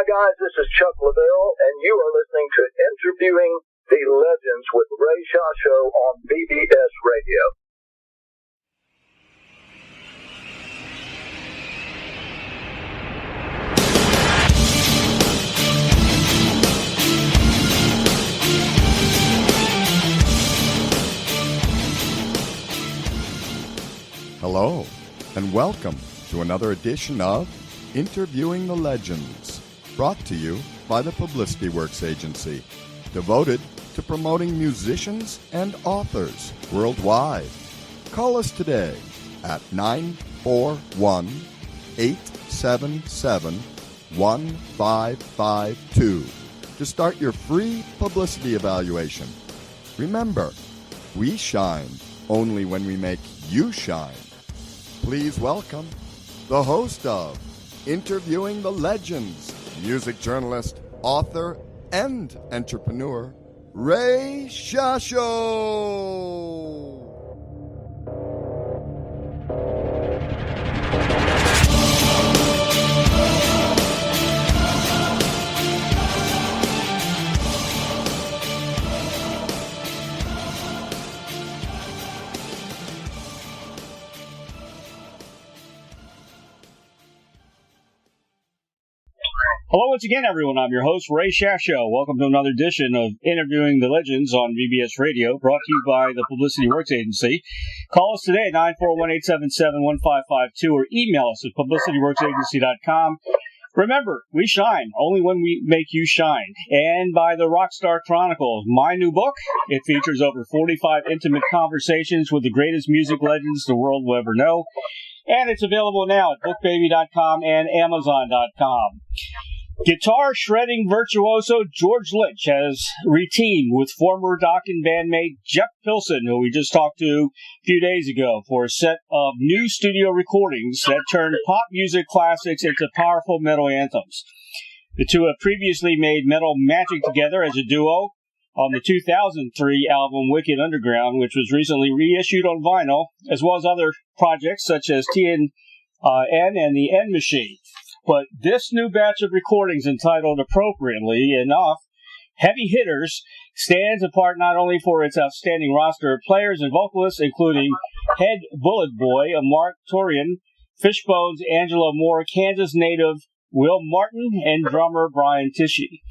Hi guys, this is Chuck LaBelle, and you are listening to Interviewing the Legends with Ray Shasho on BBS Radio. Hello, and welcome to another edition of Interviewing the Legends, brought to you by the Publicity Works Agency, devoted to promoting musicians and authors worldwide. Call us today at 941-877-1552 to start your free publicity evaluation. Remember, we shine only when we make you shine. Please welcome the host of Interviewing the Legends, music journalist, author, and entrepreneur, Ray Shasho. Hello once again, everyone. I'm your host, Ray Shasho. Welcome to another edition of Interviewing the Legends on BBS Radio, brought to you by the Publicity Works Agency. Call us today at 941-877-1552 or email us at publicityworksagency.com. Remember, we shine only when we make you shine. And by the Rockstar Chronicles, my new book. It features over 45 intimate conversations with the greatest music legends the world will ever know. And it's available now at bookbaby.com and amazon.com. Guitar shredding virtuoso George Lynch has reteamed with former Dokken bandmate Jeff Pilson, who we just talked to a few days ago, for a set of new studio recordings that turned pop music classics into powerful metal anthems. The two have previously made metal magic together as a duo on the 2003 album Wicked Underground, which was recently reissued on vinyl, as well as other projects such as TNN and the End Machine. But this new batch of recordings, entitled appropriately enough Heavy Hitters, stands apart not only for its outstanding roster of players and vocalists, including head Bulletboy Marq Torien, Fishbone's Angelo, Kansas native Wil Martin, and drummer Brian Tichy,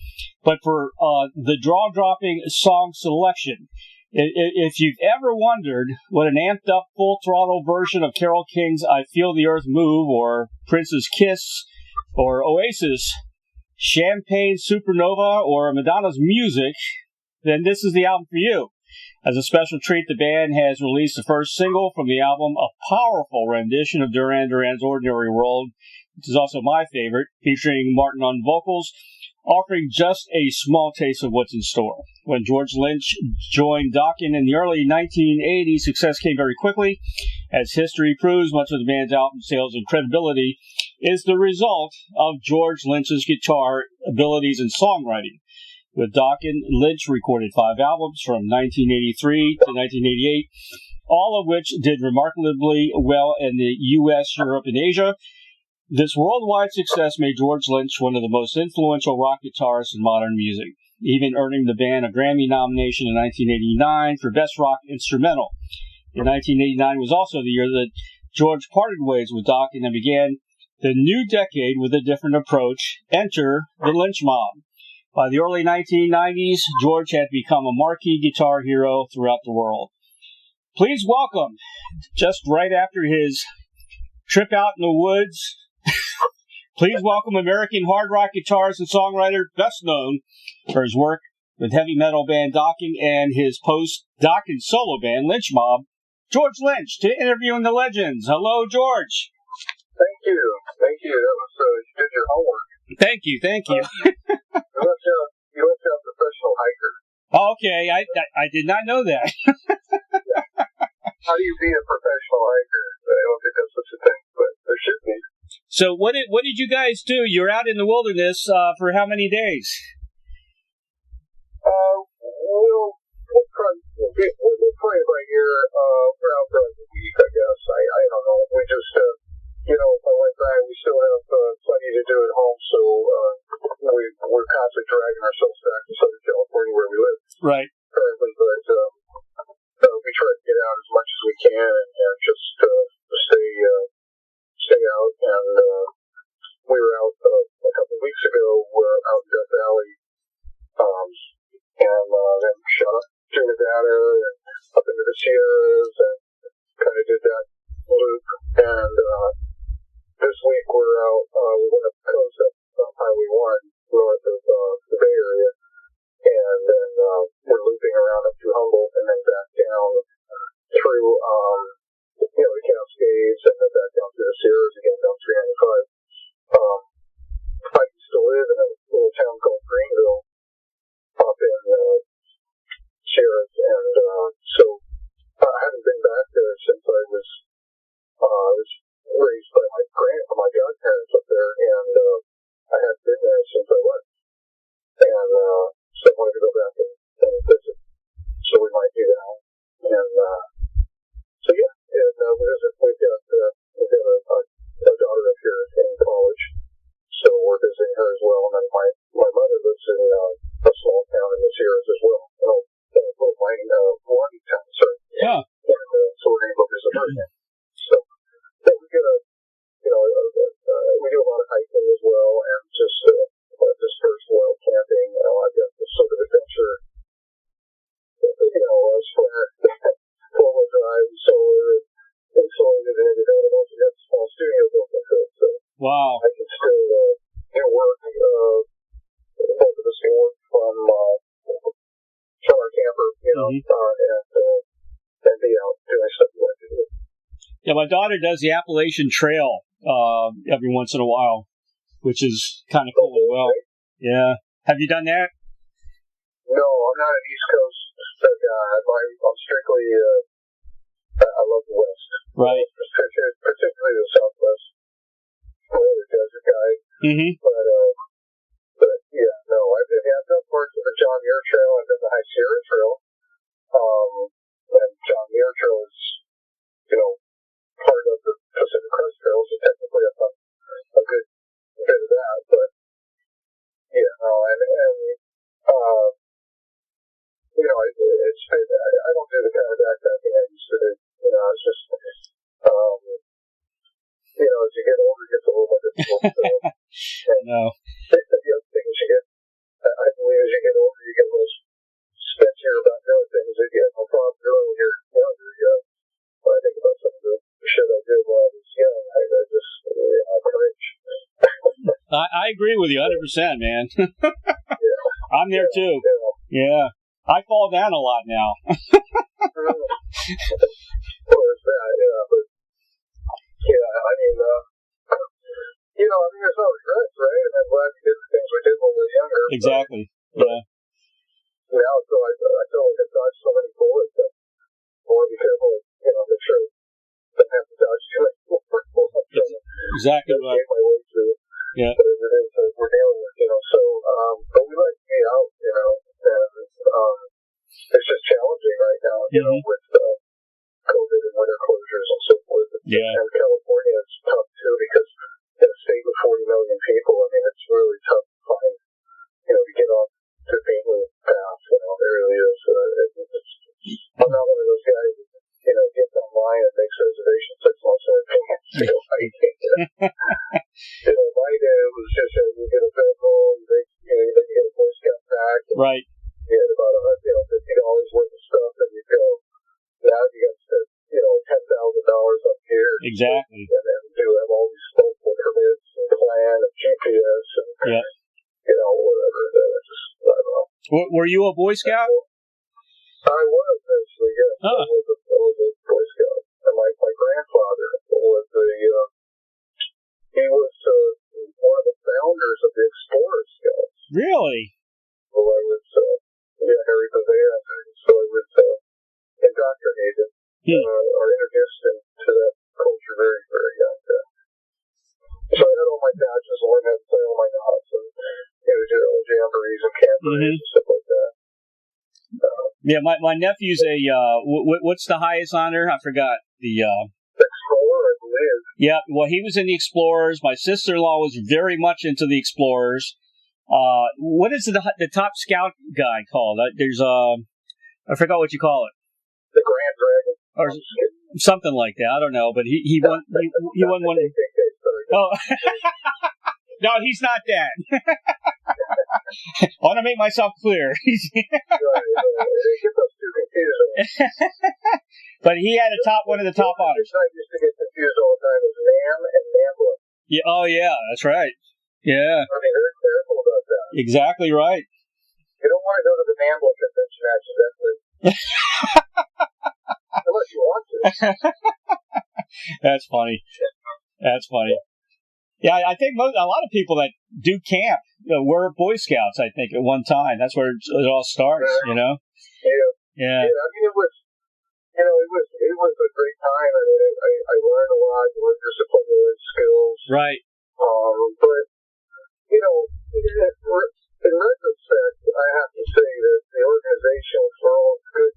but for the jaw-dropping song selection. If you've ever wondered what an amped-up full-throttle version of Carole King's I Feel the Earth Move, or Prince's Kiss, or Oasis, Champagne Supernova, or Madonna's Music, then this is the album for you. As a special treat, the band has released the first single from the album, a powerful rendition of Duran's Ordinary World, which is also my favorite, featuring Martin on vocals, offering just a small taste of what's in store. When George Lynch joined Dokken in the early 1980s, success came very quickly. As history proves, much of the band's album sales and credibility is the result of George Lynch's guitar abilities and songwriting. With Dokken, Lynch recorded 5 albums from 1983 to 1988, all of which did remarkably well in the U.S., Europe, and Asia. This worldwide success made George Lynch one of the most influential rock guitarists in modern music, even earning the band a Grammy nomination in 1989 for Best Rock Instrumental. In 1989 was also the year that George parted ways with Dokken and began the new decade with a different approach. Enter the Lynch Mob. By the early 1990s, George had become a marquee guitar hero throughout the world. Please welcome, just right after his trip out in the woods, please welcome American hard rock guitarist and songwriter, best known for his work with heavy metal band Dokken and his post-Dokken solo band, Lynch Mob, George Lynch, to Interviewing the Legends. Hello, George. Thank you. That was, you did your homework. Thank you. You left out professional hiker. Okay, I did not know that. How do you be a professional hiker? I don't think that's such a thing, but there should be. So what did you guys do? You're out in the wilderness for how many days? We'll play it by ear around the week, I guess. I don't know. We just, if I went back, we still have plenty to do at home, so constantly dragging ourselves back to Southern California where we live. Right. Currently, but we try to get out as much as we can and just stay out. And we were out a couple of weeks ago. We're out in Death Valley, and then shot up to Nevada and up into the Sierras and kind of did that loop. And this week we're out. We went up the coast up Highway 1 north of the Bay Area, and then we're looping around up through Humboldt and then back down through the Cascades and then back down through the Sierras again down 395. I used to live in a little town called Greenville up in Sierras, and so I haven't been back there since I was raised by my godparents up there, and I hadn't been there since I left, and so I wanted to go back and visit. So we might do that, and so yeah, and we've got a daughter up here in college, so we're visiting her as well. And then my mother lives in a small town in the Sierras as well, a little mining town, sorry. Yeah. And so we're going to go visit her again. So yeah, we get we do a lot of hiking as well, and just dispersed wild camping. I've got this sort of adventure, as for four-wheel drive, solar, insulated, and everything. And also got a small studio built into it, so Wow. I can still work. Both of us can work from our camper, and be out doing stuff we like to do. Yeah, my daughter does the Appalachian Trail every once in a while, which is kind of cool as well. Yeah. Have you done that? No, I'm not an East Coast guy. I'm strictly, I love the West. Right. Particularly the Southwest. I'm a desert guy. Mm-hmm. But yeah, no, I've done parts of the John Muir Trail. I've done the High Sierra Trail. And John Muir Trail is, part of the Pacific Crest Trail, so technically I've done a good bit of that. But yeah, no, it's been, I don't do the kind of backpacking I used to do. It's just, as you get older, it gets a little more difficult. And No. the other thing is I believe as you get older, you get a little sketchier about doing things that you have no problem doing when you're younger. When I think about some of the shit I did when I was young, I cringe. I agree with you 100%, man. Yeah. I'm there too. Yeah. I fall down a lot now. Well, there's that, but yeah, there's no regrets, right? And I'm glad we did the things we did when we were younger. Exactly. But Yeah. now, so I feel like I've dodged so many bullets that I want to be careful, make sure I don't have to dodge too many bullets. Exactly right. Make my way through. Yeah. But it is we're dealing with, so, but we like to be out, and it's just challenging right now, with COVID and winter closures and so forth. Yeah. And California is tough too because in a state with 40 million people, it's really tough to find, to get off the beaten path. It really is. I'm not one of those guys that, gets online and makes reservations 6 months in advance to go hiking. My day was just you get a federal, then you get a Boy Scout pack. Right. You had about $50 worth of stuff, and you go. Now you got to spend $10,000 on gear. Exactly. And then do have all these multiple permits and plan and GPS and whatever. I don't know. Were you a Boy Scout? I was actually, yes. Oh. I was a Boy Scout. And my grandfather was he was one of the founders of the Explorer Scouts. Really? Well, I was, Harry Bavea. So I was indoctrinated or introduced into that culture very, very young. So I had all my badges, and learned how to play all my knots, and did all jamborees and camborees and stuff like that. Yeah, my nephew's a what's the highest honor? I forgot the Explorer, I believe. Yeah, well, he was in the Explorers. My sister-in-law was very much into the Explorers. What is the top scout guy called? There's I forgot what you call it. The Grand Dragon. Or something like that. I don't know, but he won he won one. Oh. No, he's not that. I want to make myself clear. But he had one of the top honors. I used to get confused all the time as Nam and Nambla. Yeah, oh yeah, that's right. Yeah. I mean, very careful about that. Exactly right. You don't want to go to the Nambla convention accidentally. Unless you want to. That's funny. That's funny. Yeah, I think a lot of people that do camp were Boy Scouts, I think, at one time. That's where it all starts, you know? Yeah. I mean, it was a great time. I mean, I learned a lot, learned discipline, learned skills. Right. But, you know, in retrospect, I have to say that the organization, for all the good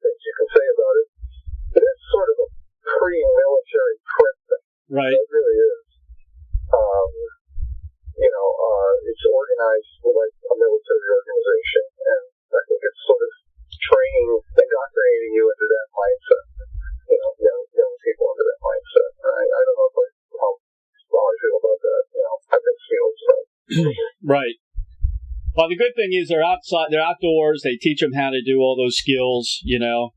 things you can say about it, it is sort of a pre-military prep thing. Right. It really is. It's organized like a military organization, and I think it's sort of indoctrinating you into that mindset. You know, young people into that mindset. I don't know how I feel about that. You know, I think feelings about it. Right. Well, the good thing is they're outside, they're outdoors. They teach them how to do all those skills. You know,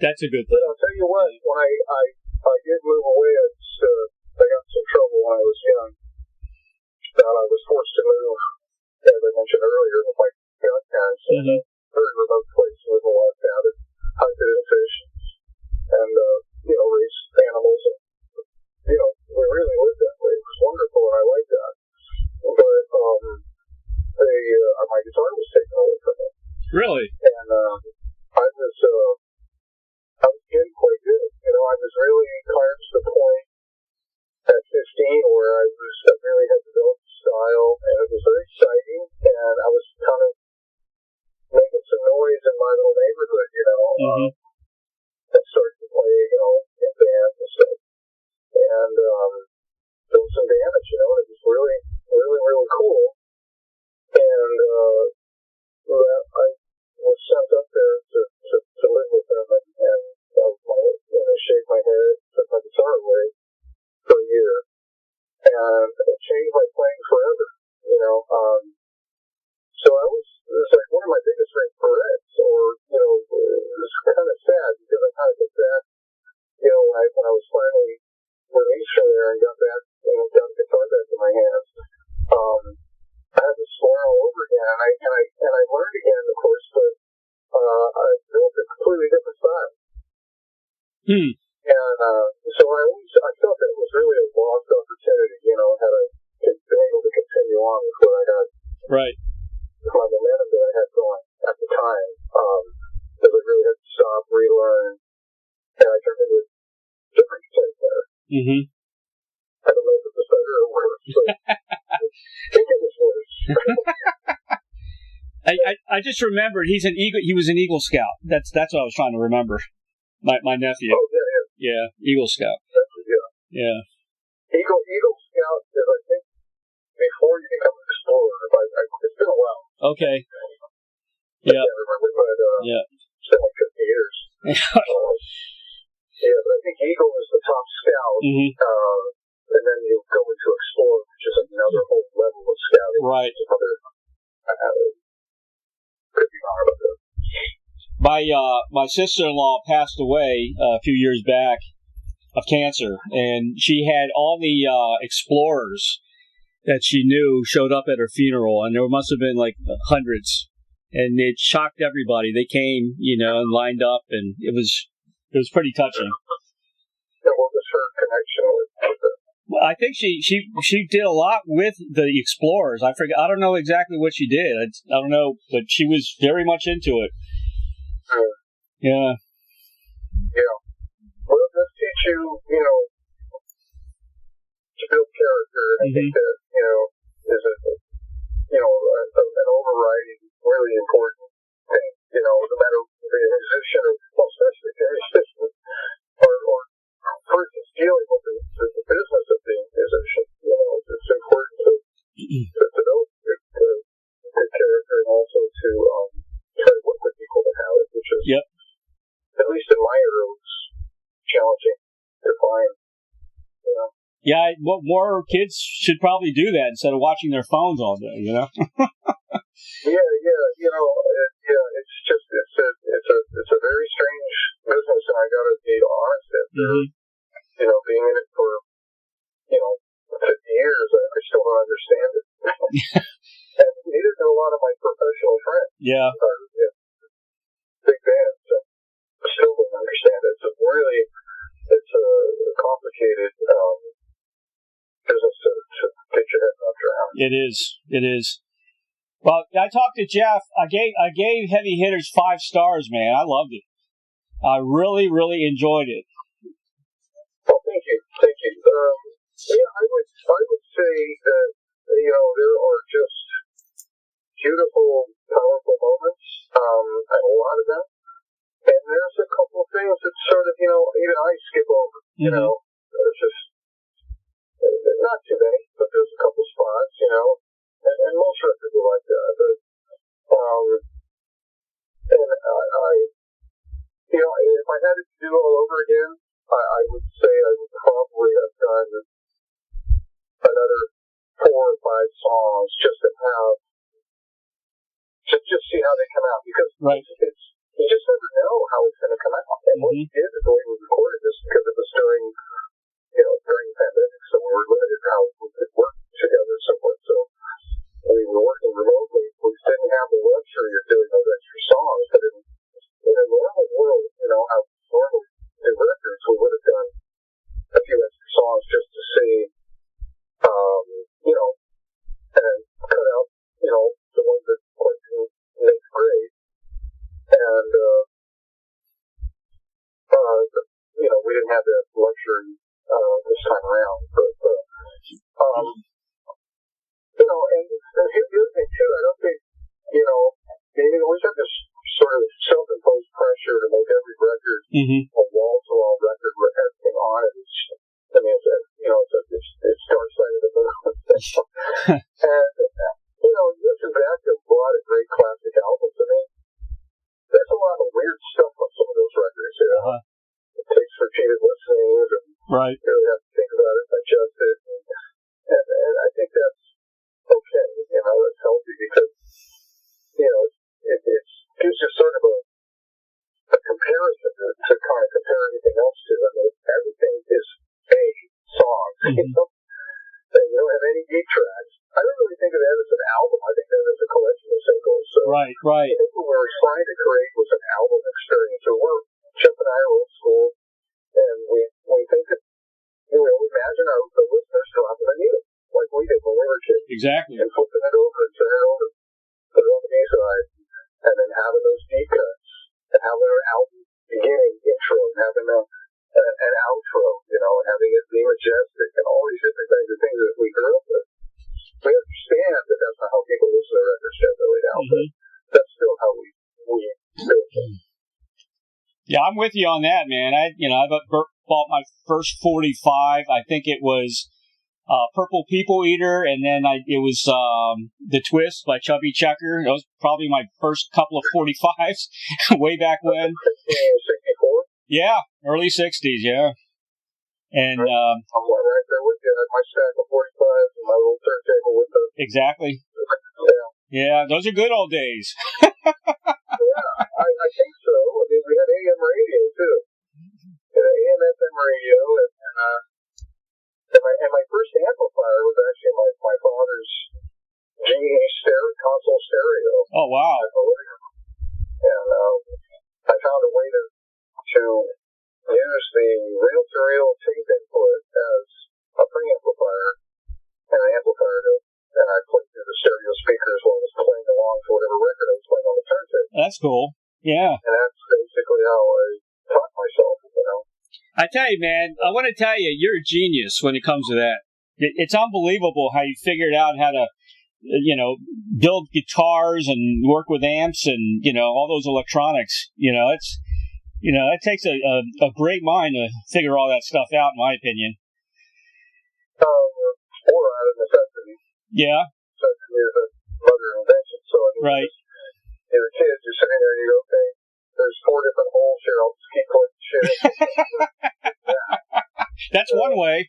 that's a good thing. But I'll tell you what, when I did move away, I got some trouble when I was young. And I was forced to move, as I mentioned earlier, with my grandparents in a very remote place with a lot of out hunted and fish, and raised animals, and we really lived that way. It was wonderful, and I liked that. But my guitar was taken away from me. Really? And I was getting quite good. You know, I was really close to the point at 15 where I really had developed style, and it was very exciting, and I was kind of making some noise in my little neighborhood, and started to play, in bands and stuff, and doing some damage, and it was really, really, really cool, and I was sent up there to live with them, and I shaved my head, took my guitar away for a year, and it changed my playing forever, so it was like one of my biggest regrets, or, it was kind of sad, because I kind of looked back, when I was finally released from there and got back, got the guitar back in my hands, I had to learn all over again, and I learned again, of course, but I built a completely different style. And so I felt that it was really a lost opportunity, had I been able to continue on with what I had. Right. My momentum that I had going at the time, because I really had to stop, relearn, and I turned into a different guitar player. Mm-hmm. I don't know if it was better or worse, but I think it was worse. I just remembered he was an Eagle Scout. That's what I was trying to remember. My nephew. Oh, yeah. Yeah, Eagle Scout. Yeah. Eagle Scout is, I think, before you become an explorer. It's been a while. Okay. Yeah. I can't remember, but it's been like 50 years. But I think Eagle is the top scout, and then you go into explorer, which is another whole level of scouting. Right. Could be wrong about that. My sister-in-law passed away a few years back of cancer, and she had all the explorers that she knew showed up at her funeral, and there must have been like hundreds, and it shocked everybody. They came, and lined up, and it was pretty touching. And what was her connection with it? Well, I think she did a lot with the explorers. I forget. I don't know exactly what she did. I don't know, but she was very much into it. Yeah. Yeah. Well, it does teach you, to build character. And I think that, is an overriding, really important thing. No matter being a musician, or especially if you're a musician, or persons dealing with the business of being a musician, it's important to develop good character and also to try to work with people that have it, which is, at least in my era, was challenging to find. You know? Yeah, more kids should probably do that instead of watching their phones all day. You know. Yeah. You know, it's just it's a very strange business, and I gotta be honest. After you know, being in it for 50 years, I still don't understand it. And neither do a lot of my professional friends. Yeah. Big bands. I still don't understand it. It's a complicated business to get your head wrapped around. It is. Well, I talked to Jeff. I gave Heavy Hitters 5 stars, man. I loved it. I really, really enjoyed it. Well, thank you. Yeah, I would say that there are just beautiful, powerful moments, and a lot of them. And there's a couple of things that sort of even I skip over. There's just not too many, but there's a couple spots, and most records are like that. But and I if I had it to do all over again, I would say I would probably have done another 4 or 5 songs just to have just see how they come out, because it's you just never know how it's going to come out. And what we did is the way we recorded this, because it was during the pandemic, so we were limited how we could work together and so forth. So we were working remotely. We didn't have the luxury of doing those extra songs, but in a normal world, how we normally do records, we would have done a few extra songs just to see, and then cut out, the ones that makes great. And, we didn't have that luxury, this time around. But, and here's the other thing too, I don't think, we have this sort of self-imposed pressure to make every record a wall-to-wall record with everything on it. It's dark side of the moon. And, listen back to a lot of great classic albums. I mean, there's a lot of weird stuff on some of those records. It takes repeated listening and you really have to think about it, digest it, and I think that's okay. That's healthy, because it gives you sort of a comparison to kind of compare anything else to. I mean, everything is a song. And you don't have any deep tracks. I don't really think of that as an album. I think that as a collection of singles. So right. I think what we were trying to create was an album experience. So Jeff and I are old school, and we think that we imagine the listeners dropping a needle like we did when we were kids. Exactly. And flipping it over and turning it over, put it on the B-side, and then having those deep cuts, and having an album beginning, intro, and having an outro, and having it be majestic, and all these different things, the things that we grew up with. We understand that that's not how people listen to records generally now, but that's still how we do it. Yeah, I'm with you on that, man. I bought my first 45. I think it was Purple People Eater, and then it was The Twist by Chubby Checker. That was probably my first couple of 45s way back when. 64? Yeah, early 60s, yeah. And I'm right there with you. I had my stack of 45s and my little turntable with the... Exactly. Yeah, those are good old days. Yeah, I think so. I mean, we had AM radio, too. We had AM FM radio, and my first amplifier was actually my father's GE console stereo. Oh, wow. And I found a way to use the reel-to-reel tape input as a preamplifier and an amplifier, and I played through the stereo speakers while I was playing along to whatever record I was playing on the turntable. That's cool. Yeah. And that's basically how I taught myself, I tell you, man, I want to tell you, you're a genius when it comes to that. It's unbelievable how you figured out how to, build guitars and work with amps and, all those electronics. It takes a great mind to figure all that stuff out, in my opinion. Or out of necessity. Yeah. Right. You're a kid, you're sitting there and you go, okay, there's 4 different holes here, I'll just keep putting shit in. That's one way.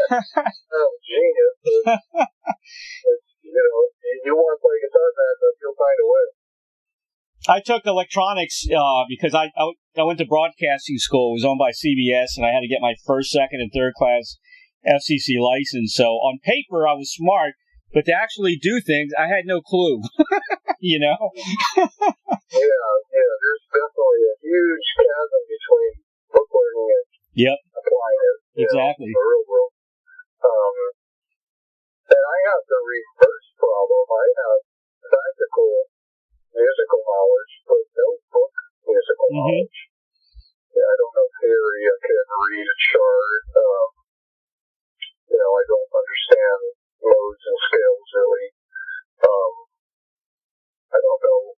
Oh, genius. You want to play guitar bad enough, you'll find a way. I took electronics because I went to broadcasting school. It was owned by CBS, and I had to get my first, second, and third class FCC license. So on paper, I was smart, but to actually do things, I had no clue. You know? Yeah. There's definitely a huge chasm between book learning and applying it. Exactly. In the real world. And I have the reverse problem. I have practical musical knowledge, but no book musical knowledge. Yeah, I don't know theory. I can't read a chart. I don't understand modes and scales really. I don't know,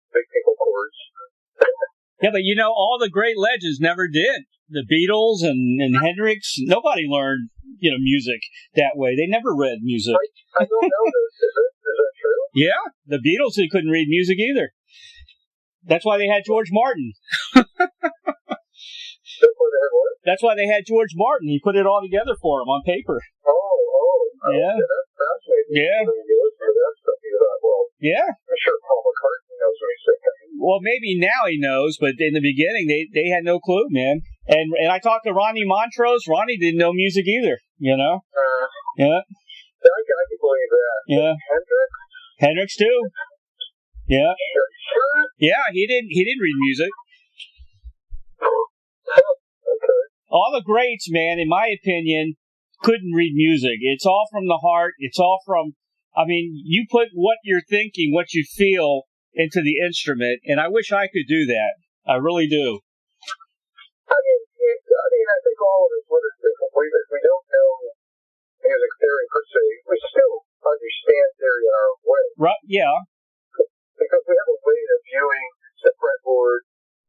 big people chords. Yeah, but all the great legends never did. The Beatles and Hendrix, nobody learned, music that way. They never read music. I don't know this. Is that true? Yeah, the Beatles, they couldn't read music either. That's why they had George Martin. That's why they had George Martin. He put it all together for them on paper. Yeah. That's fascinating. Yeah. You listen to that stuff, you thought, well, yeah. I'm sure Paul McCartney knows what he's saying. Well, maybe now he knows, but in the beginning, they had no clue, man. And I talked to Ronnie Montrose. Ronnie didn't know music either, Yeah. I can believe that. Yeah. Hendrix too. Yeah. Sure. Yeah, he didn't read music. Okay. All the greats, man, in my opinion, couldn't read music. It's all from the heart. It's all from, you put what you're thinking, what you feel into the instrument, and I wish I could do that. I really do. I think all of us would have been completely, if we don't know music theory per se, we still understand theory in our own way. Right, yeah. Because we have a way of viewing the fretboard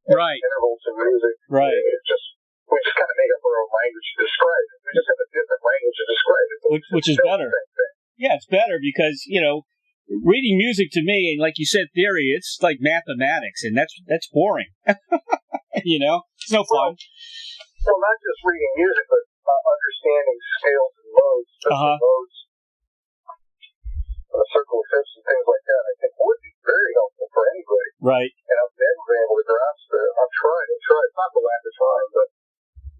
and intervals in music. Right. We just kind of make up our own language to describe it. We just have a different language to describe it. Which is better. Yeah, it's better because, reading music to me, and like you said, theory, it's like mathematics, and that's boring. It's no fun. Well, not just reading music, but understanding scales and modes, modes, circle of fifths and things like that, I think would be very helpful for anybody. Right. And I've never been able to grasp it. I've tried. It's not the lack of time, but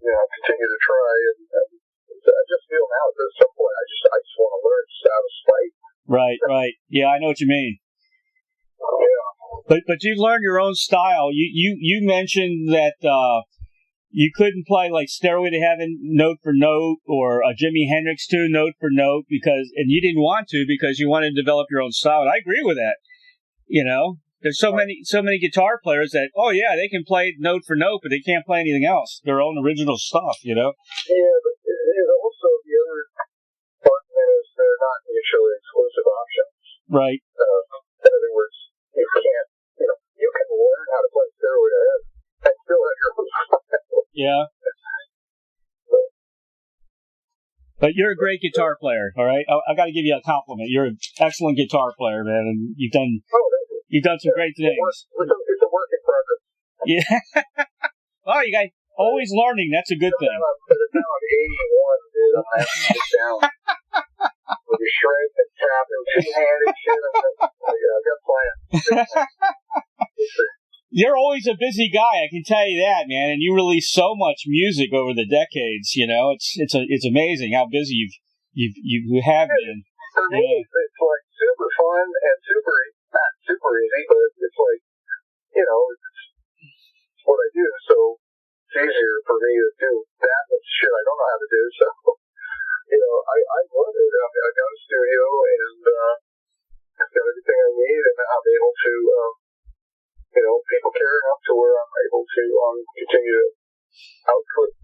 continue to try. And I just feel now at some point, I just want to learn just out of spite. Right. Yeah, I know what you mean. Yeah. But you've learned your own style. You mentioned that you couldn't play like Stairway to Heaven note for note or a Jimi Hendrix tune note for note and you didn't want to because you wanted to develop your own style. And I agree with that. There's so many guitar players that they can play note for note, but they can't play anything else. Their own original stuff. Yeah, but also the other argument is they're not mutually exclusive options. Right. In other words, you can't. You can learn how to play Stairway to Heaven and still have your own style. Yeah. But you're a great guitar player, all right? I got to give you a compliment. You're an excellent guitar player, man, and you've done some great things. It's a work in progress. Yeah. Oh, you guys always learning. That's a good thing. I'm 81, dude. I'm having to sit down with your shred and tap and two-handed shit. I've got plans. You're always a busy guy, I can tell you that, man. And you release so much music over the decades. It's amazing how busy you have been. For me, it's like super fun and not super easy, but it's like it's what I do. So it's easier for me to do that much shit I don't know how to do. So I love it. I got a studio and I've got everything I need, and I'm able to. People care enough to where I'm able to continue to output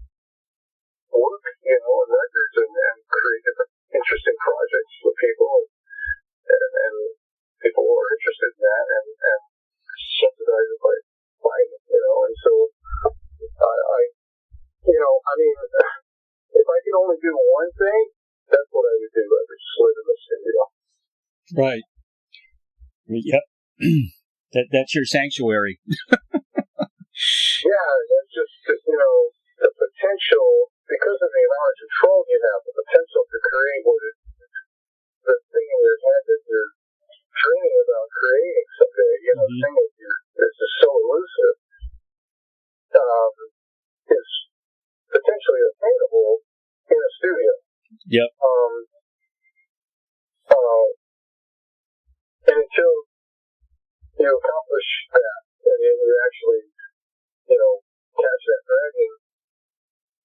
work, and records and create different interesting projects with people, and people are interested in that and subsidize it by buying it, and so if I could only do one thing, that's what I would do. I would just live in the studio. Right. Yep. That's your sanctuary. Yeah, that's just, the potential, because of the amount of control you have, the potential to create the thing in your head that you're dreaming about creating someday, the thing that that's just so elusive, is potentially attainable in a studio. Yep. And until you accomplish that, and you actually, catch that dragon,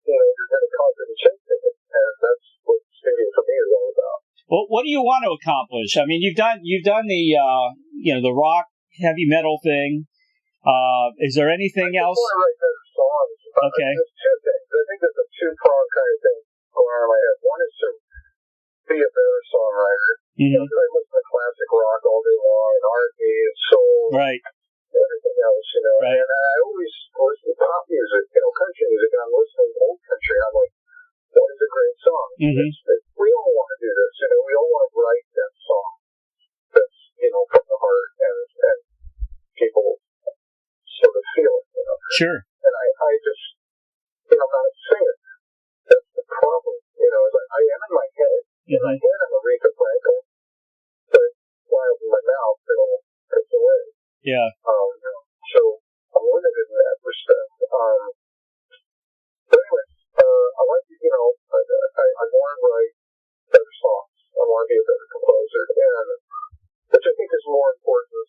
you're going to conquer the chasing it, and that's what studio for me is all about. Well, what do you want to accomplish? I mean, you've done the the rock heavy metal thing. Is there anything else? I want to write better songs. Okay. There's two things. I think there's a two-pronged kind of thing going on in my head. One is to be a better songwriter. Because I listen to classic rock all day long, and R&B and soul, right? Everything else, Right. And I always listen to pop music, country music, and I'm listening to old country. I'm like, what is a great song? We all want to do this, we all want to write that song that's, from the heart and people sort of feel it, Sure. And I just, I'm not a singer. That's the problem, is I am in my head. In my head, I'm Aretha Franklin, but while I open my mouth, it'll take away. Yeah. So I'm limited in that respect. But anyway, I like to, I want to write better songs. I want to be a better composer, and which I think is more important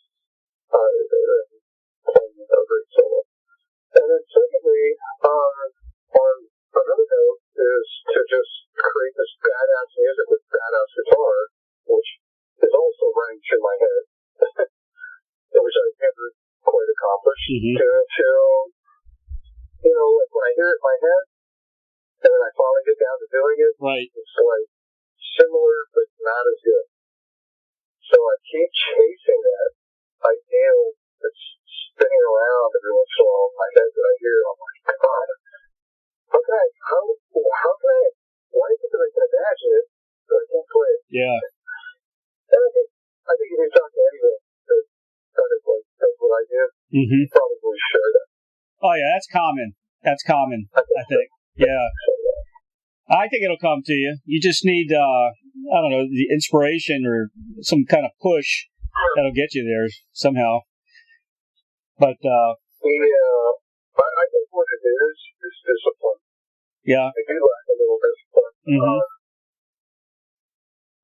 than playing a great solo. And then secondly, on another note, is to just create this badass music with badass guitar, which is also running through my head, which I've never quite accomplished. Like when I hear it in my head, and then I finally get down to doing it, right. It's like similar but not as good. So I keep chasing that ideal that's spinning around every once in a while in my head that I hear. I'm like, God, why is it that I can imagine it, but I can't play it? Yeah. And I think if you talk to anyone that kind of like does what I do, probably share that. Oh yeah, that's common. I think. Yeah. I think it'll come to you. You just need, I don't know, the inspiration or some kind of push that'll get you there somehow. But I think what it is discipline. Yeah. I do lack a little discipline.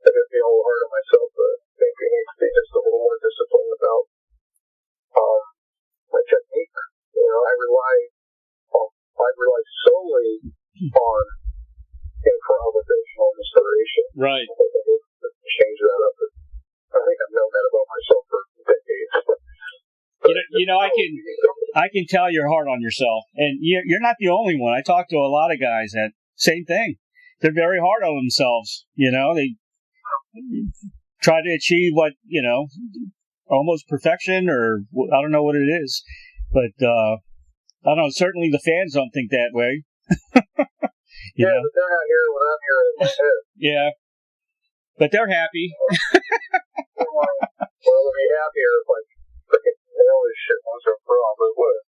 I get to be a little hard on myself, but I think I need to be just a little more disciplined about my technique. I rely solely on improvisational inspiration. Right. I think I need to change that up. I think I've known that about myself for decades. I can tell you're hard on yourself, and you're not the only one. I talk to a lot of guys that same thing. They're very hard on themselves. They try to achieve what almost perfection, or I don't know what it is, but I don't know. Certainly, the fans don't think that way. But they're not hearing what I'm hearing in my head. Yeah, but they're happy. Well, they'll be happier if I freaking nail this shit once and for all, but what?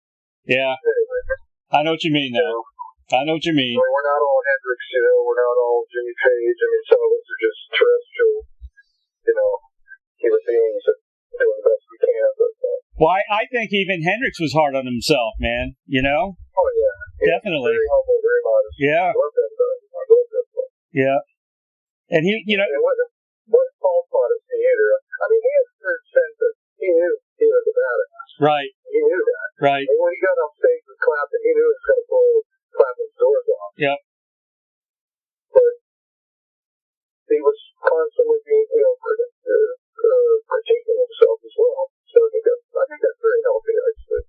Yeah. Anyway. I know what you mean, though. I know what you mean. We're not all Hendrix, we're not all Jimmy Page. I mean, some of us are just terrestrial, human beings that doing the best we can. But, well, I think even Hendrix was hard on himself, man. Oh, yeah. Definitely. Very humble, very modest. Yeah. I love that guy. I love that guy. Yeah. And he, It wasn't false modesty either. I mean, he had a certain sense that he knew he was a badass. Right. He knew that. Right. And when he got on stage with Clapton, he knew he was going to blow Clapton's doors off. Yep. But he was constantly being, critiquing himself as well. So I think that's very healthy, actually.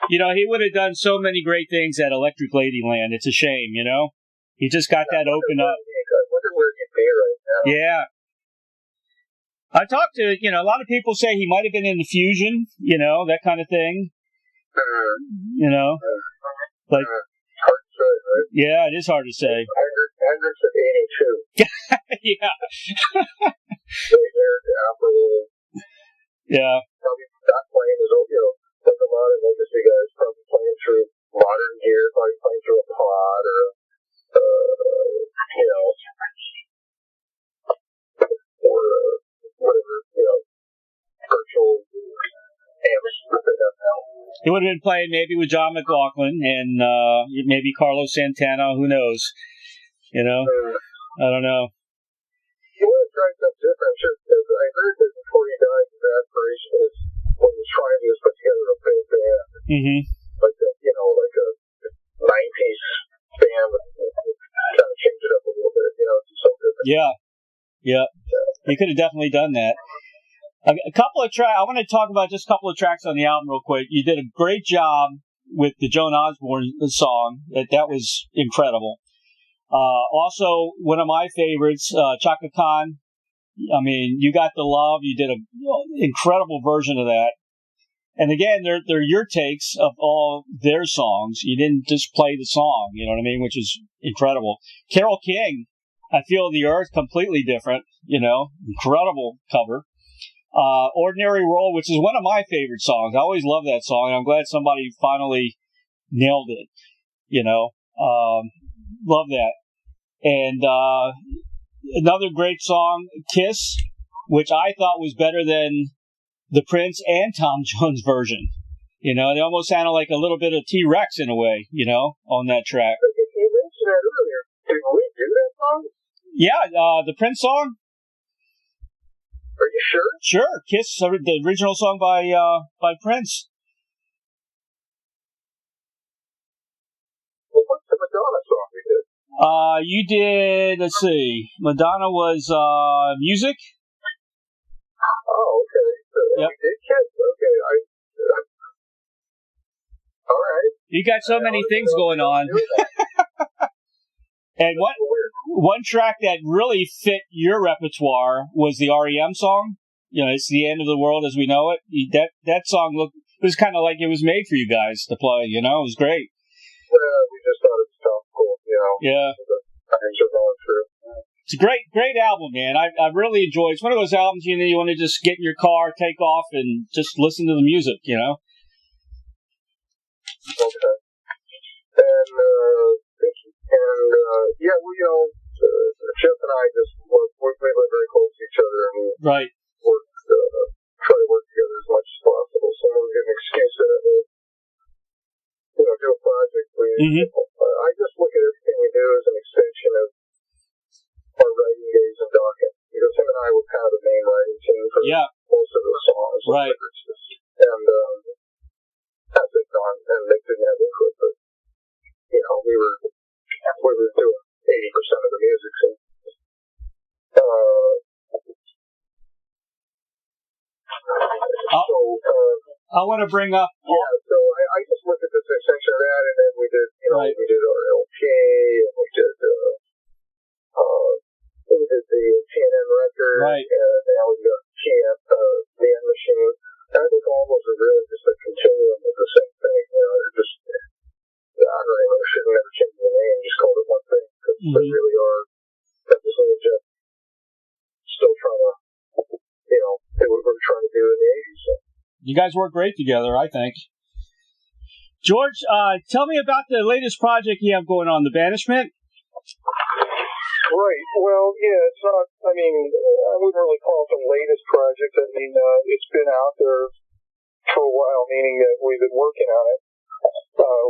He would have done so many great things at Electric Ladyland. It's a shame, He just got that open up. I wonder where he'd be right now. Yeah. I talked to, a lot of people say he might have been in the Fusion, that kind of thing. Like, hard to say, right? Yeah, it is hard to say. Hendrix at 82. Yeah. Right there to Apple, Yeah. Probably not playing as like a lot of legacy guys probably playing through modern gear, probably playing through a pod or or whatever, virtual amps that they have now. He would have been playing maybe with John McLaughlin and maybe Carlos Santana. Who knows? I don't know. You want to try something different, just because I heard that before he died, his aspiration is what he was trying to do is put together a big band. Mm-hmm. Like a 9-piece band with kind of change it up a little bit, it's so different. Yeah. He could have definitely done that. A couple of tracks. I want to talk about just a couple of tracks on the album real quick. You did a great job with the Joan Osborne song. That was incredible. Also, one of my favorites, Chaka Khan. I mean, You Got the Love. You did an incredible version of that. And again, they're your takes of all their songs. You didn't just play the song, you know what I mean, which is incredible. Carole King, I Feel the Earth, completely different, incredible cover. Ordinary Role, which is one of my favorite songs. I always love that song, and I'm glad somebody finally nailed it, love that. And another great song, Kiss, which I thought was better than the Prince and Tom Jones version. They almost sounded like a little bit of T-Rex in a way, on that track. You mentioned that earlier. Did we do that song? Yeah, the Prince song. Are you sure? Sure, Kiss, the original song by Prince. Well, what's the Madonna song we did? You did, let's see, Madonna was Music. Oh, okay. So Yep. we did Kiss. Okay, all right. You got so many things going on. And one track that really fit your repertoire was the REM song. It's the End of the World as We Know It. That song was kind of like it was made for you guys to play. It was great. Well, we just thought it was topical, Yeah. The times are going through. It's a great album, man. I really enjoy it. It's one of those albums, you want to just get in your car, take off, and just listen to the music, Okay. And, thank you. And, yeah, Jeff and I just we live very close to each other, and we Right. try to work together as much as possible. So when we get an excuse to, do a project, I just look at everything we do as an extension of our writing days in Dokken, because him and I were kind of the main writing team for most of the songs. Right. And that's it, Don, and Nick didn't have input, but we were doing 80% of the music. So, I want to bring up. Yeah, so I just looked at this extension of that, and then we did, Right. we did our LP, and we did the TNN record, Right. and now we got the End Machine. And I think all those are really just a continuum of the same thing. They're just, I don't know, I should never change the name, just call it one thing, because they really are. That's just me and Jeff still trying to, do what we were trying to do in the 80s. So. You guys work great together, I think. George, tell me about the latest project you have going on, the Banishment. Right. Well, yeah, it's not, I wouldn't really call it the latest project. It's been out there for a while, meaning that we've been working on it.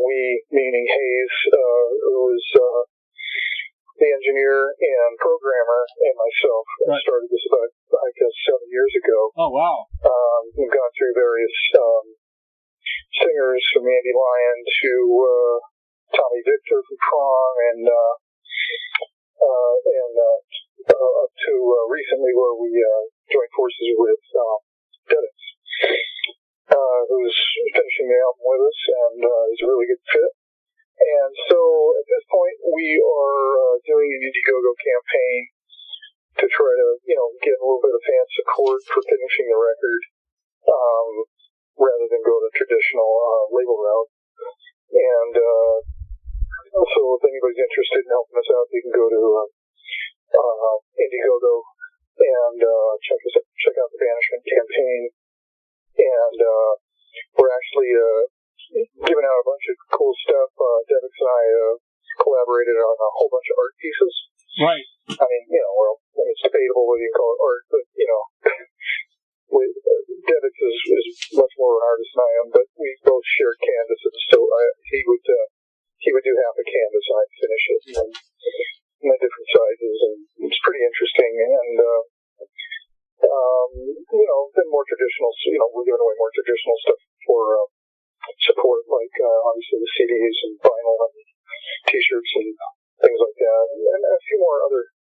We, meaning Hayes, who was the engineer and programmer, and myself. Right. I started this about, 7 years ago. Oh, wow. We've gone through various singers, from Andy Lyon to Tommy Victor from Prong, and up to recently where we joined forces with Dennis, who's finishing the album with us, and is a really good fit. And so at this point we are doing an Indiegogo campaign to try to, get a little bit of fan support for finishing the record, rather than go the traditional label route. And so if anybody's interested in helping us out, you can go to Indiegogo and check out the Banishment campaign. and we're actually giving out a bunch of cool stuff. Devix and I collaborated on a whole bunch of art pieces. Right. I mean, it's debatable whether you call it art, but, Devix is much more of an artist than I am, but we both shared canvases, so he would do half a canvas and I'd finish it in the different sizes, and it's pretty interesting, and then more traditional, we're giving away more traditional stuff for support, like obviously the CDs and vinyl and t-shirts and things like that, and a few more other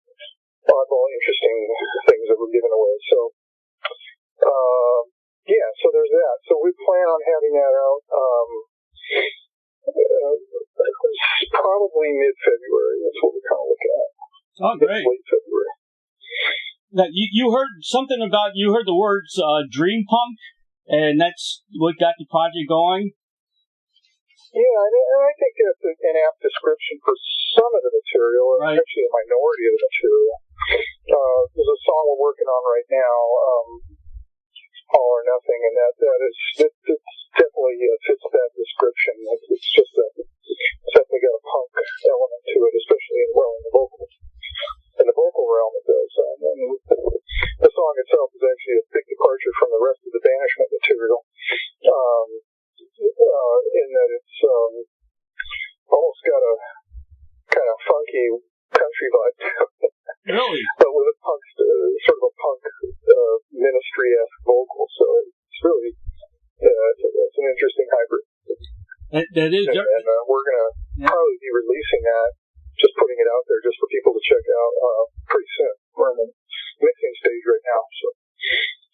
oddball interesting things that we're giving away. So so there's that. So we plan on having that out probably mid-February. That's what we're kind of looking at. Oh, great. Late February. Now, you heard something about, you heard the words dream punk, and that's what got the project going? Yeah, and I think that's an apt description for some of the material, and actually a minority of the material. There's a song we're working on right now, All or Nothing, and that definitely fits that description. It's just it's definitely got a punk element to it, especially in the vocals. In the vocal realm, it does. And the song itself is actually a big departure from the rest of the Banishment material, in that it's almost got a kind of funky country vibe to it. Really? But with a punk, sort of a punk ministry-esque vocal. So it's really, it's an interesting hybrid. That is. And we're going to probably be releasing that, just putting it out there just for people to check out pretty soon. We're in the mixing stage right now.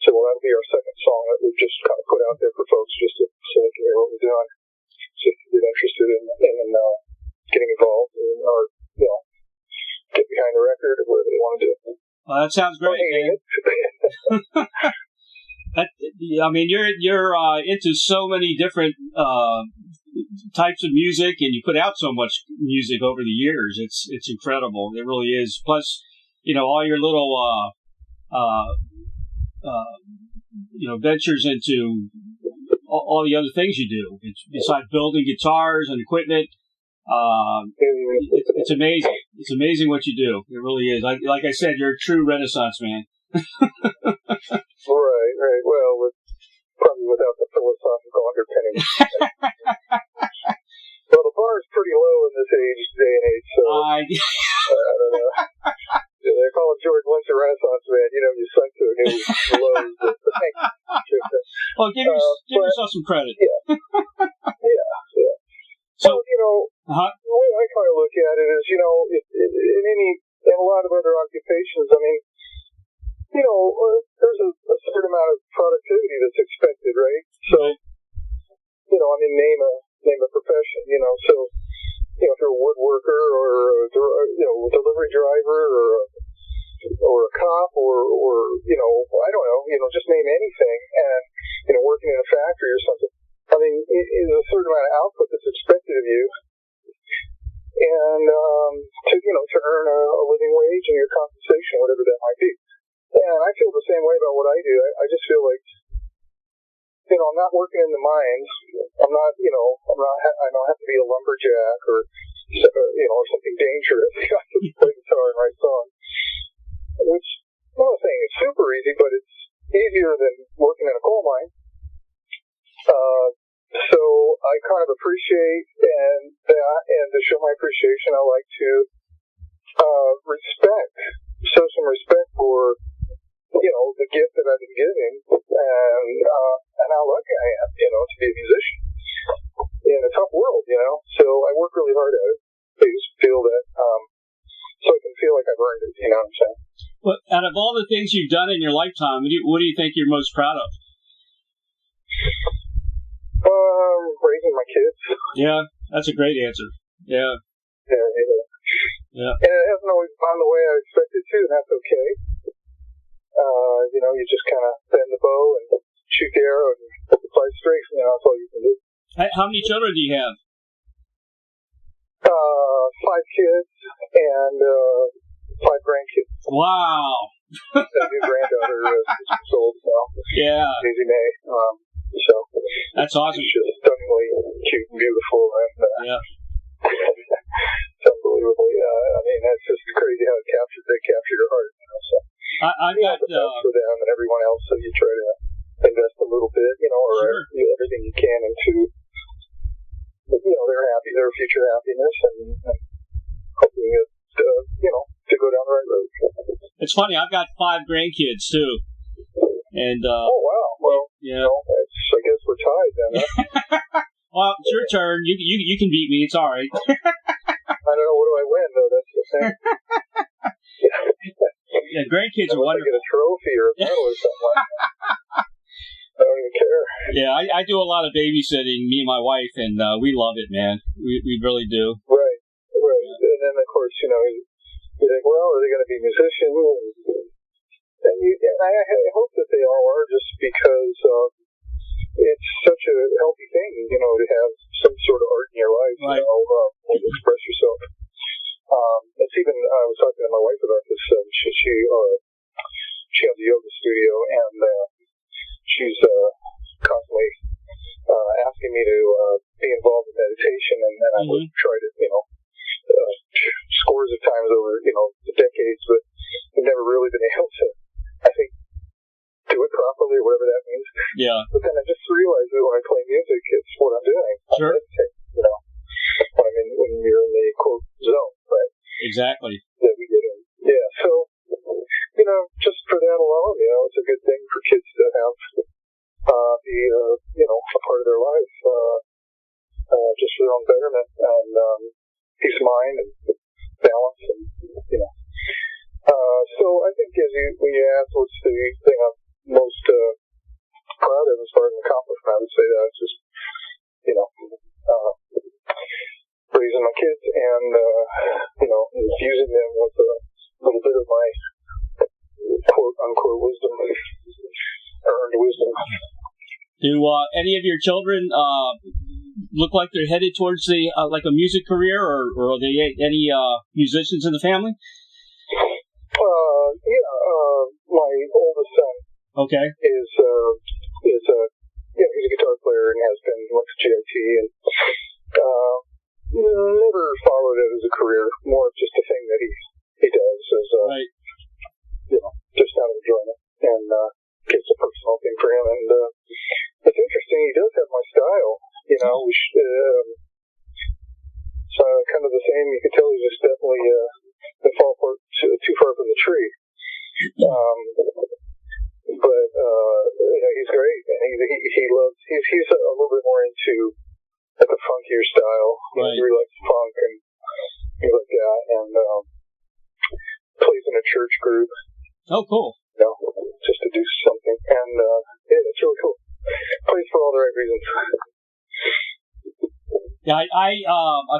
So that'll be our second song that we've just kind of put out there for folks just so they can hear what we're doing. So if you get interested in getting involved or, get behind the record or whatever they want to do. Well, that sounds great, man. I mean, you're into so many different types of music, and you put out so much music over the years. It's incredible. It really is. Plus, all your little ventures into all the other things you do. Besides building guitars and equipment. It's amazing. It's amazing what you do. It really is. Like I said, you're a true Renaissance man. Right. Well, probably without the philosophical underpinnings. Well, the bar is pretty low in this day and age, so I don't know. They call it George Lynch a Renaissance man. You sunk to a new low. Well, give yourself some credit. Yeah. So, the way I kind of look at it is, in a lot of other occupations, I mean, there's a certain amount of productivity that's expected, right? So, name a profession, so, if you're a woodworker or a delivery driver or a cop or I don't know, just name anything, and, working in a factory or something. I mean, there's a certain amount of output that's expected of you, and to earn a living wage and your compensation, whatever that might be. And I feel the same way about what I do. I just feel like, I'm not working in the mines. I don't have to be a lumberjack or something dangerous. I can play guitar and write songs, which I'm not saying it's super easy, but it's easier than working in a coal mine. So I kind of appreciate and to show my appreciation, I like to show some respect for the gift that I've been given and how lucky I am, to be a musician in a tough world, So I work really hard at it. I just feel that so I can feel like I've earned it, what I'm saying. Well, out of all the things you've done in your lifetime, what do you think you're most proud of? Raising my kids. Yeah, that's a great answer. Yeah. And it hasn't always gone the way I expected to, and that's okay. You just kind of bend the bow and shoot the arrow and hope it flies straight. That's all you can do. How many children do you have? 5 kids and 5 grandkids. Wow. A new granddaughter is old now. Yeah. Daisy May. That's awesome. She's just stunningly cute and beautiful, and yeah. It's unbelievable. Yeah, I mean, that's just crazy how they captured her heart. You know, so I've got the best for them and everyone else. So you try to invest a little bit, or sure. Everything you can into, their future happiness, and hoping it, to go down the right road. It's funny. I've got 5 grandkids too, and oh wow, well, yeah. I guess we're tied then. Huh? Well, it's your turn. You can beat me. It's all right. I don't know. What do I win though? That's the thing. Yeah, grandkids are wonderful. I get a trophy or a medal or something like that. I don't even care. Yeah, I do a lot of babysitting, me and my wife, and we love it, man. We really do. Right. And then, of course, you think, well, are they going to be musicians? And I hope that they all are, just because it's such a healthy thing, to have some sort of art in your life, right. To express yourself. It's even, I was talking to my wife about this. She has a yoga studio, and she's constantly asking me to be involved in meditation, and I would try to, scores of times over, the decades, but I've never really been able to, I think, do it properly, or whatever that means. Yeah. But then I just realized that when I play music, it's what I'm doing. Sure. When you're in the quote zone, right? Exactly. That we get in. Yeah. So, just for that alone, it's a good thing for kids to have be a part of their life, just for their own betterment and peace of mind and balance, and so I think when you ask what's the thing I'm most proud of as far as an accomplishment, I would say that it's just raising my kids and infusing them with a little bit of my quote unquote wisdom, earned wisdom. Do any of your children look like they're headed towards like a music career, or are they any musicians in the family? My oldest son. Okay. Is he's a guitar player and has been, went to GIT, and never followed it as a career, more just a thing that he does as right. Just out of enjoyment, and it's a personal thing for him. And it's interesting, he does have my style, it's kind of the same. You can tell he's just definitely been fall too far from the tree. But he's great, and he loves. He's a little bit more into like a funkier style. Right. He really likes funk and things like that, and plays in a church group. Oh, cool. Just to do something, and it's really cool. Plays for all the right reasons. Yeah, I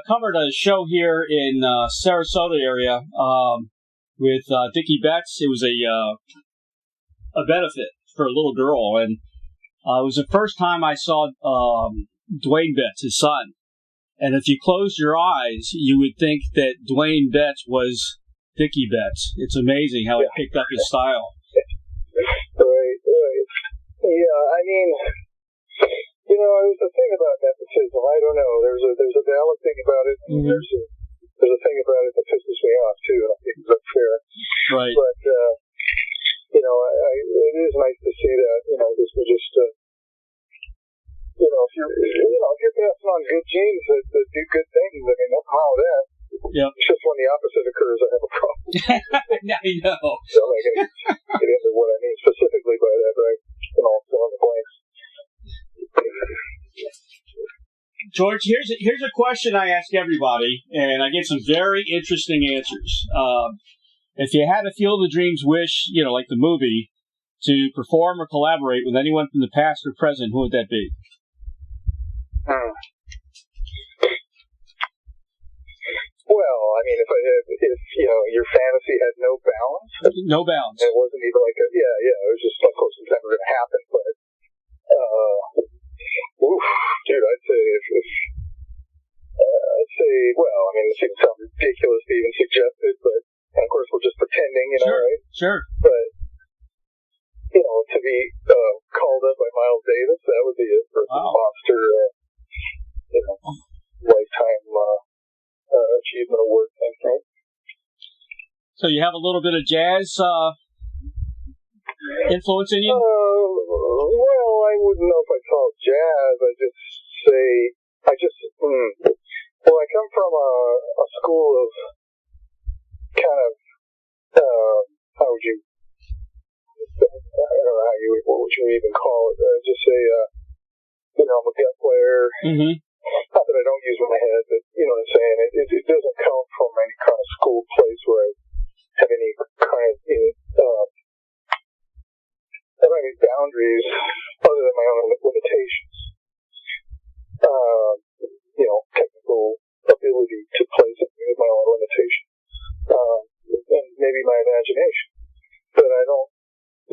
covered a show here in Sarasota area with Dickie Betts. It was a benefit for a little girl, and it was the first time I saw Dwayne Betts, his son. And if you closed your eyes, you would think that Dwayne Betts was Dickie Betts. It's amazing how he picked up his style. Right. Yeah, I mean, there's a thing about nepotism. I don't know. There's a valid thing about it, and there's a thing about it that pisses me off too. And I think it's unfair. Right. But it is nice to see that. This was just if you're passing on good genes that do good things, I mean, nothing wrong with that. Yep. It's just when the opposite occurs, I have a problem. I know. So I can get into what I mean specifically by that, but I can all fill in the blanks. George, here's a question I ask everybody, and I get some very interesting answers. If you had a Field of Dreams wish, like the movie, to perform or collaborate with anyone from the past or present, who would that be? Well, I mean, if your fantasy had no bounds. No bounds. And it wasn't even like it was just, of course, it's never going to happen, but, dude, I'd say, well, I mean, it sounds ridiculous to even suggest it, but, and of course, we're just pretending, sure, right? Sure. But, to be called up by Miles Davis. That would be it for the monster, lifetime achievement award thing, right? So you have a little bit of jazz influence in you? Well, I wouldn't know if I call it jazz. I come from a school of kind of, how would you, I don't know what would you even call it? Just say, I'm a guitar player. Mm-hmm. Not that I don't use my head, but you know what I'm saying? It doesn't come from any kind of school place where I have any kind of, I don't have any boundaries other than my own limitations. Technical ability to play something with my own limitations. And maybe my imagination. But I don't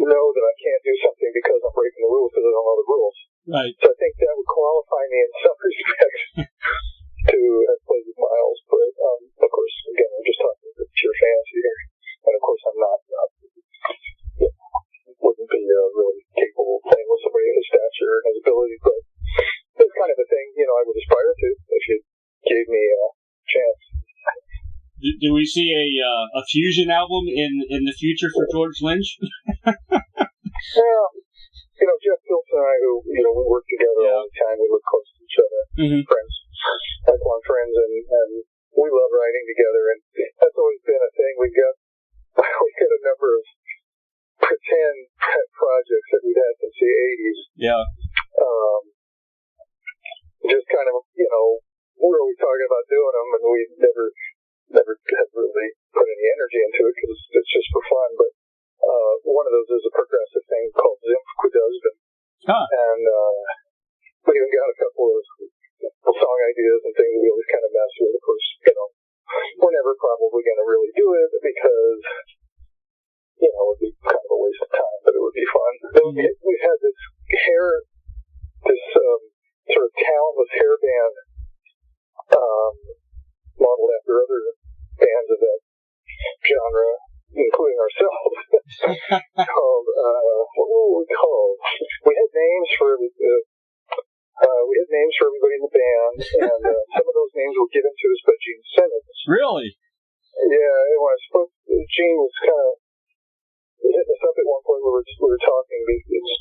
know that I can't do something because I'm breaking the rules because I don't know the rules. Right. So I think that would qualify me in some respects to have played with Miles. But, of course, again, we're just talking pure fantasy here. And, of course, I'm not, wouldn't be really capable of playing with somebody of his stature and his ability. But it's kind of a thing, I would aspire to if you gave me a chance. Do we see a fusion album in the future for George Lynch? Yeah. Jeff Pilson and I, who, we work together all the time. We work close to each other, friends, lifelong friends, and we love writing together. And that's always been a thing. We've got a number of pretend pet projects that we've had since the 80s. Yeah. Just kind of, we're always talking about doing them, and we never have really put any energy into it because it's just for fun. But one of those is a progressive thing called Zimfquidusbin. Huh. And we even got a couple of song ideas and things we always kind of mess with. Of course, we're never probably going to really do it because, it would be kind of a waste of time, but it would be fun. We've had this sort of talentless hair band modeled after other bands of that genre, including ourselves, called, what were we called? We had names for everybody in the band, and some of those names were given to us by Gene Simmons. Really? Yeah, and when I spoke, Gene was kind of hitting us up at one point where we were talking, it's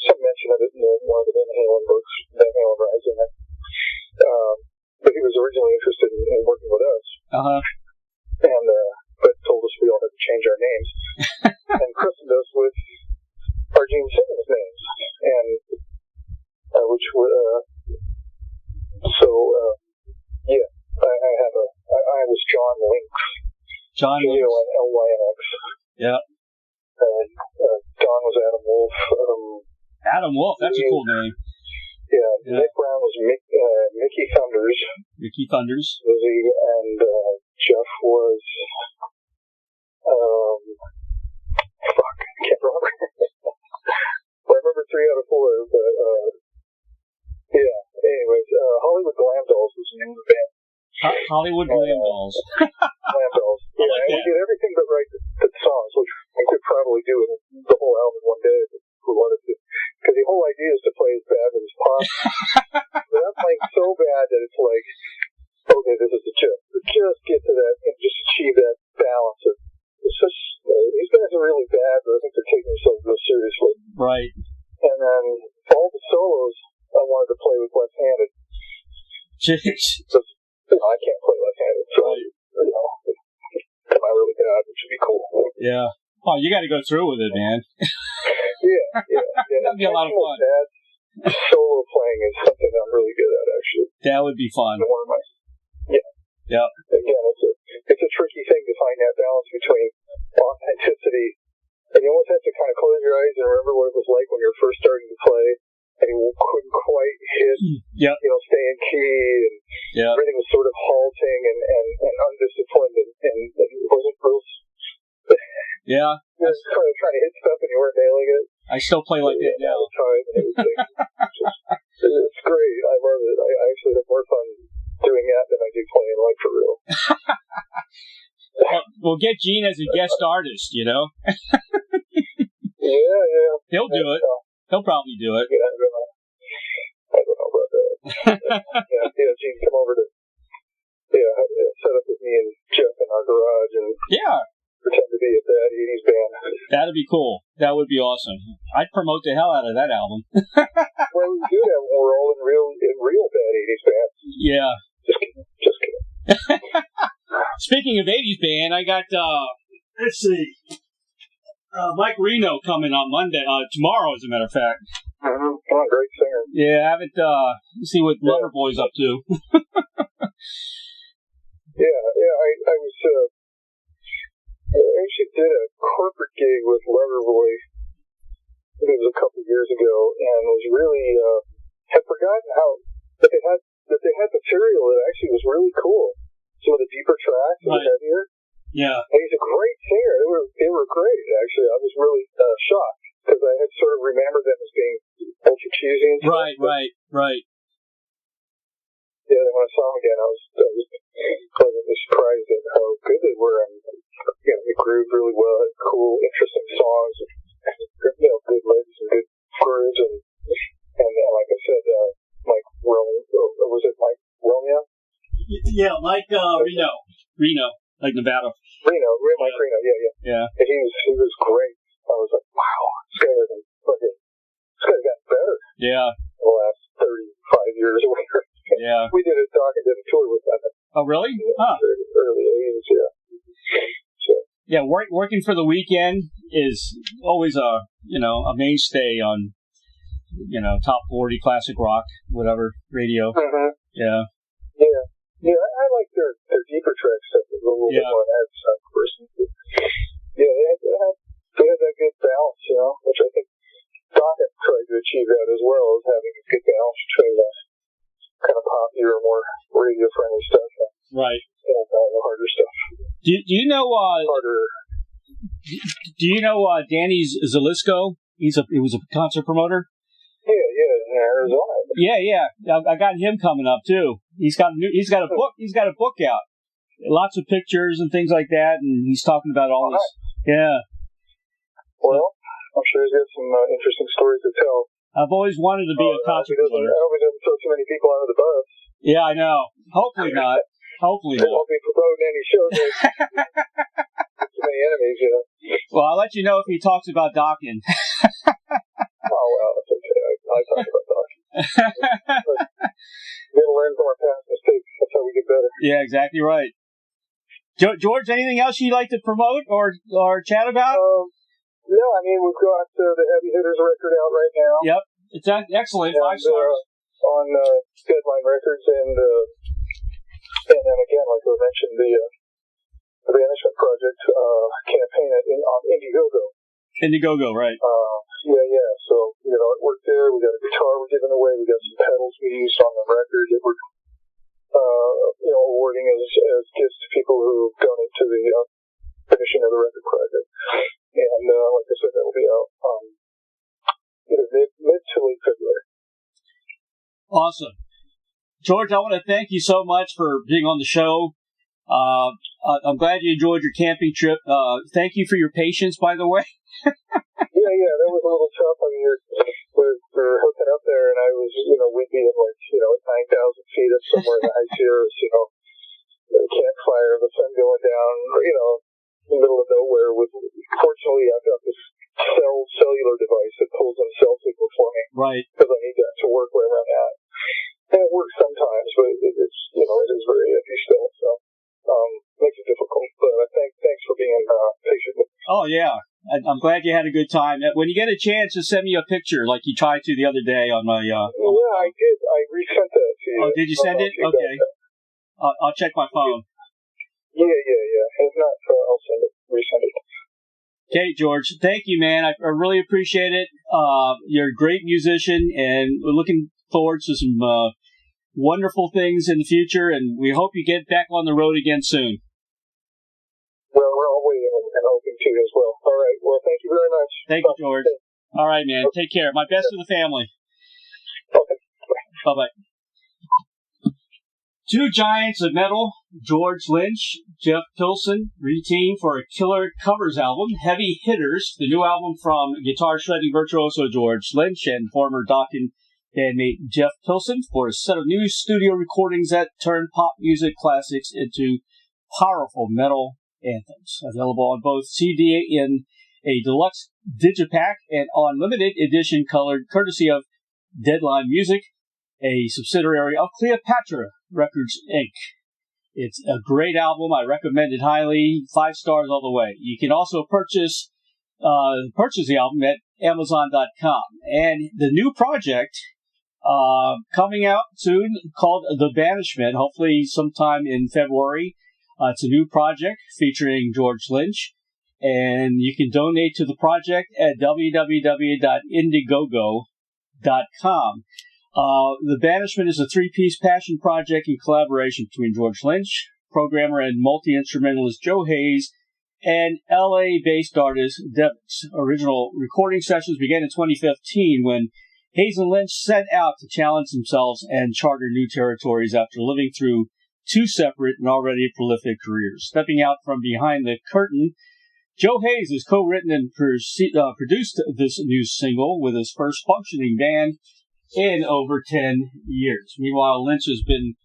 some mention of it in one of the Van Halen books, Van Halen Rising, but he was originally interested in working with us. Uh-huh. And, but told us we all had to change our names. And christened us with our Gene Simmons names. And, which were, I was John Lynx. John Lynx. J-O-N-L-Y-N-X. Yeah. And, Don was Adam Wolf. Adam Wolf, that's a cool name. Yeah. Nick Brown was Mickey Thunders. Mickey Thunders. Lizzie, and Jeff was I can't remember. I remember 3 out of 4, but anyways, Hollywood Glam Dolls was the name of the band. Hollywood Glam Dolls. Glam Dolls. Yeah, like and we did everything but write the songs, which I could probably do the whole album one day if we wanted to. Because the whole idea is to play as badly as possible. But I'm playing so bad that it's like, okay, this is the joke. But just get to that and just achieve that balance of these guys are really bad, but I think they're taking themselves real seriously. Right. And then all the solos I wanted to play with left-handed. So, I can't play left-handed, so am I really bad, which would be cool. Yeah. Oh, you got to go through with it, man. Yeah. That'd be a lot of fun. Solo playing is something I'm really good at, actually. That would be fun. Yeah. Again, it's a tricky thing to find that balance between authenticity, and you almost have to kind of close your eyes and remember what it was like when you were first starting to play, and you couldn't quite hit, stay in key, and everything was sort of halting and undisciplined, and it wasn't real. Yeah. You were kind of trying to hit stuff and you weren't nailing it. I still play like that now. It's great. I love it. I actually have more fun doing that than I do playing like for real. We'll get Gene as a guest artist, Yeah. He'll do it. He'll probably do it. Yeah, I don't know about that. Gene, come over to set up with me and Jeff in our garage and pretend to be a bad 80s band. That'd be cool. That would be awesome. I'd promote the hell out of that album. Well, we do have when we're all in real bad 80s bands. Yeah. Just kidding. Speaking of 80s band, I got, let's see, Mike Reno coming on Monday, tomorrow, as a matter of fact. Mm-hmm. Oh, great singer. Yeah, I haven't, see what Loverboy's up to. I was, I actually did a corporate gig with Loverboy, I think it was a couple of years ago, and was really, had forgotten that they had material that actually was really cool. Some of the deeper tracks, the heavier. Yeah. And he's a great singer. They were great, actually. I was really shocked, because I had sort of remembered them as being ultra cheesy and stuff. Right. Yeah, when I saw them again, I was pleasantly surprised at how good they were, and they grooved really well, had cool, interesting songs, good licks and good grooves, and like I said, Mike Romeo? Yeah, Mike Reno, like Nevada. Mike Reno, yeah. And he was great. I was like, wow, this guy's gotten better. Yeah. In the last 35 years or whatever. Yeah. We did a tour with them. Oh, really? Huh. Early 80s, yeah. So. Yeah, working for the Weekend is always a mainstay on, top 40 classic rock, whatever, radio. Mm-hmm. Yeah. Yeah, I like their deeper track stuff. It's a little bit more abstract person. Yeah, they had that good balance, which I think Dokken tried to achieve that as well, as having a good balance between the kind of popular, more radio-friendly stuff and the harder stuff. Do you know? Do you know Danny Zelisko? He was a concert promoter. Yeah, in Arizona. Yeah. I got him coming up too. He's got a book. He's got a book out. Lots of pictures and things like that, and he's talking about all this. Yeah. Well, I'm sure he's got some interesting stories to tell. I've always wanted to be a concert promoter. I hope he doesn't throw too many people under the bus. Yeah, I know. Hopefully not. They won't be promoting any shows. Too many enemies, Well, I'll let you know if he talks about Dokken. Oh, well, that's okay. I talk about Dokken. We gotta learn from our past mistakes. That's how we get better. Yeah, exactly right. George, anything else you'd like to promote or chat about? No, I mean, we've got the Heavy Hitters record out right now. Yep. It's excellent. 5 stars. On Deadline Records, and then again, like I mentioned, the Banishment project campaign on Indiegogo. Indiegogo, right. Yeah. So, artwork there. We got a guitar we're giving away. We got some pedals we used on the record that we're, awarding as gifts to people who donate to the finishing of the record project. And like I said, that will be out mid to late February. Awesome. George, I want to thank you so much for being on the show. I'm glad you enjoyed your camping trip. Thank you for your patience, by the way. Yeah, that was a little tough. I mean, we're hooking up there, and I was, we'd be at 9,000 feet up somewhere in the high Sierras, the campfire, the sun going down, in the middle of nowhere. Fortunately, I've got this cellular device that pulls in cell signal for me. Right. Because I need that to work wherever I'm at. And it works sometimes, but it's, it is very iffy still, so makes it difficult. But thanks for being patient with me. Oh, yeah. I'm glad you had a good time. When you get a chance, just send me a picture like you tried to the other day on my... Yeah, I did. I resent that to you. Oh, did you send it? Okay. I'll check my phone. Yeah. If not, I'll resend it. Okay, George. Thank you, man. I really appreciate it. You're a great musician, and we're looking forward to some wonderful things in the future, and we hope you get back on the road again soon. Well, we're all waiting and hoping to as well. All right. Well, thank you very much. Thank you, George. All right, man. Take care. My best to the family. Okay. Bye-bye. Two giants of metal, George Lynch, Jeff Pilson, reteamed for a killer covers album, Heavy Hitters, the new album from guitar shredding virtuoso George Lynch and former Dokken bandmate Jeff Pilson for a set of new studio recordings that turn pop music classics into powerful metal anthems. Available on both CD in a deluxe digipack and on limited edition colored courtesy of Deadline Music, a subsidiary of Cleopatra Records, Inc. It's a great album. I recommend it highly. 5 stars all the way. You can also purchase the album at Amazon.com. And the new project coming out soon called The Banishment, hopefully sometime in February. It's a new project featuring George Lynch. And you can donate to the project at www.indiegogo.com. The Banishment is a 3-piece passion project in collaboration between George Lynch, programmer and multi-instrumentalist Joe Hayes, and LA-based artist Devix. Original recording sessions began in 2015 when Hayes and Lynch set out to challenge themselves and charter new territories after living through 2 separate and already prolific careers. Stepping out from behind the curtain, Joe Hayes has co-written and produced this new single with his first functioning band in over 10 years. Meanwhile, Lynch has been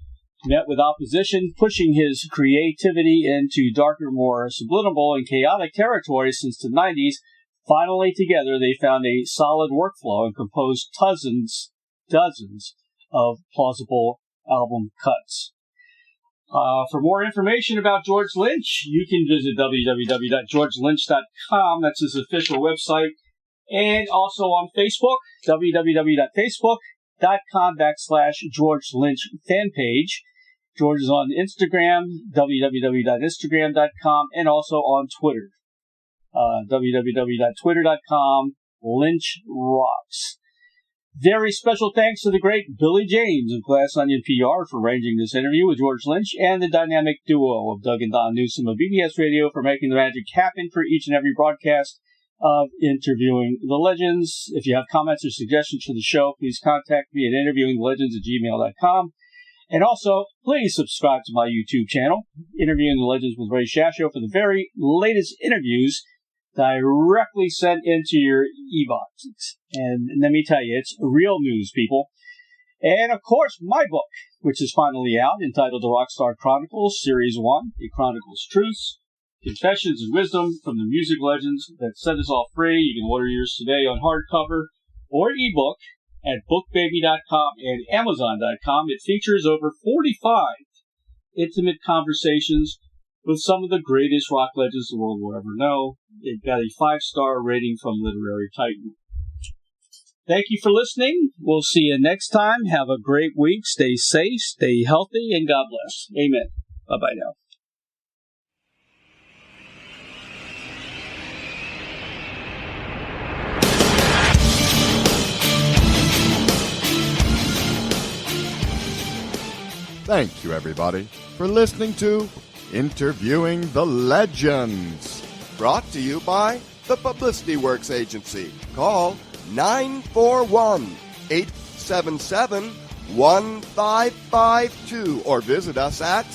met with opposition, pushing his creativity into darker, more subliminal and chaotic territory since the 90s. Finally, together, they found a solid workflow and composed dozens of plausible album cuts. For more information about George Lynch, you can visit www.georgelynch.com. That's his official website. And also on Facebook, www.facebook.com/George Lynch fan page. George is on Instagram, www.instagram.com, and also on Twitter, www.twitter.com, Lynch Rocks. Very special thanks to the great Billy James of Glass Onion PR for arranging this interview with George Lynch, and the dynamic duo of Doug and Don Newsom of BBS Radio for making the magic happen for each and every broadcast of Interviewing the Legends. If you have comments or suggestions for the show, please contact me at interviewingthelegends@gmail.com. And also, please subscribe to my YouTube channel, Interviewing the Legends with Ray Shasho, for the very latest interviews directly sent into your e-boxes. And let me tell you, it's real news, people. And, of course, my book, which is finally out, entitled The Rockstar Chronicles, Series 1. It chronicles truths, confessions, and wisdom from the music legends that set us all free. You can order yours today on hardcover or ebook at bookbaby.com and amazon.com. It features over 45 intimate conversations with some of the greatest rock legends the world will ever know. It got a 5-star rating from Literary Titan. Thank you for listening. We'll see you next time. Have a great week. Stay safe, stay healthy, and God bless. Amen. Bye-bye now. Thank you, everybody, for listening to Interviewing the Legends, brought to you by the Publicity Works Agency. Call 941-877-1552 or visit us at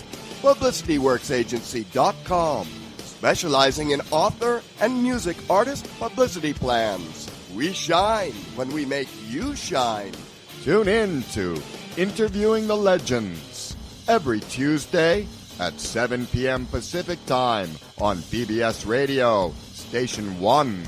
publicityworksagency.com, specializing in author and music artist publicity plans. We shine when we make you shine. Tune in to Interviewing the Legends every Tuesday at 7 p.m. Pacific Time on BBS Radio, Station 1.